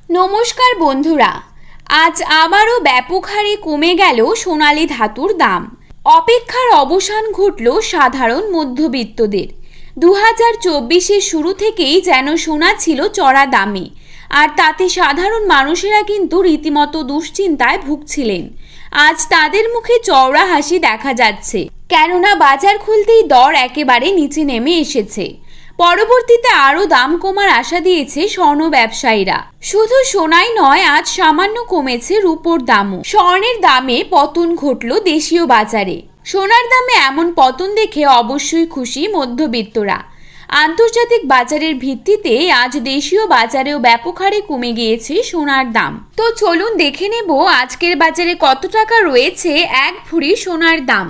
নমস্কার বন্ধুরা, আজ আবারও ব্যাপক হারে কমে গেল সোনালী ধাতুর দাম। অপেক্ষার অবসান ঘটল সাধারণ মধ্যবিত্তদের। 2024-এর শুরু থেকেই যেন সোনা ছিল চড়া দামে, আর তাতে সাধারণ মানুষেরা কিন্তু রীতিমতো দুশ্চিন্তায় ভুগছিলেন। আজ তাদের মুখে চওড়া হাসি দেখা যাচ্ছে, কেননা বাজার খুলতেই দর একেবারে নিচে নেমে এসেছে। পরবর্তীতে আরও দাম কমার আশা দিয়েছে স্বর্ণ ব্যবসায়ীরা। শুধু সোনাই নয়, আজ সামান্য কমেছে রূপোর দামও। স্বর্ণের দামে পতন ঘটল দেশীয় বাজারে। সোনার দামে এমন পতন দেখে অবশ্যই খুশি মধ্যবিত্তরা। আন্তর্জাতিক বাজারের ভিত্তিতে আজ দেশীয় বাজারেও ব্যাপক হারে কমে গিয়েছে সোনার দাম। তো চলুন দেখে নেব আজকের বাজারে কত টাকা রয়েছে এক ভরি সোনার দাম।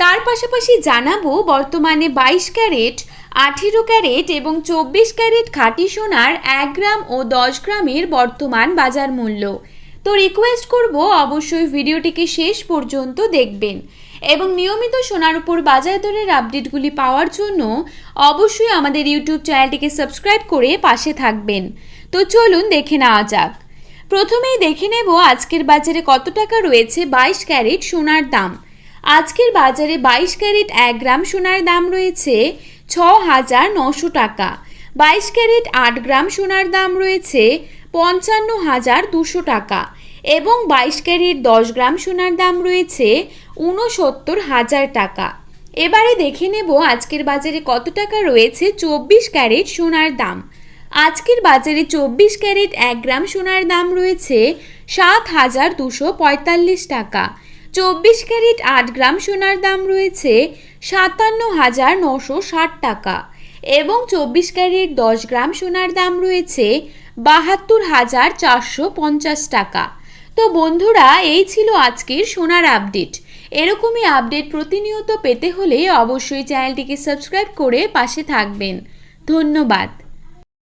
তার পাশাপাশি জানাবো বর্তমানে 22 ক্যারেট, 18 ক্যারেট এবং 24 ক্যারেট খাঁটি সোনার 1 গ্রাম ও 10 গ্রামের বর্তমান বাজার মূল্য। তো রিকোয়েস্ট করব অবশ্যই ভিডিওটিকে শেষ পর্যন্ত দেখবেন এবং নিয়মিত সোনার উপর বাজার দরের আপডেটগুলি পাওয়ার জন্য অবশ্যই আমাদের ইউটিউব চ্যানেলটিকে সাবস্ক্রাইব করে পাশে থাকবেন। তো চলুন দেখে নেওয়া যাক। প্রথমেই দেখে নেব আজকের বাজারে কত টাকা রয়েছে 22 ক্যারেট সোনার দাম। আজকের বাজারে 22 ক্যারেট 1 গ্রাম সোনার দাম রয়েছে 6,900 টাকা। 22 ক্যারেট 8 গ্রাম সোনার দাম রয়েছে 55,200 টাকা এবং 22 ক্যারেট 10 গ্রাম সোনার দাম রয়েছে 69,000 টাকা। এবারে দেখে নেব আজকের বাজারে কত টাকা রয়েছে 24 ক্যারেট সোনার দাম। আজকের বাজারে 24 ক্যারেট 1 গ্রাম সোনার দাম রয়েছে 7,245 টাকা। 24 ক্যারেট 8 গ্রাম সোনার দাম রয়েছে 57,960 টাকা এবং 24 ক্যারেট 10 গ্রাম সোনার দাম রয়েছে 72,450 টাকা। তো বন্ধুরা, এই ছিল আজকের সোনার আপডেট। এরকমই আপডেট প্রতিনিয়ত পেতে হলে অবশ্যই চ্যানেলটিকে সাবস্ক্রাইব করে পাশে থাকবেন। ধন্যবাদ।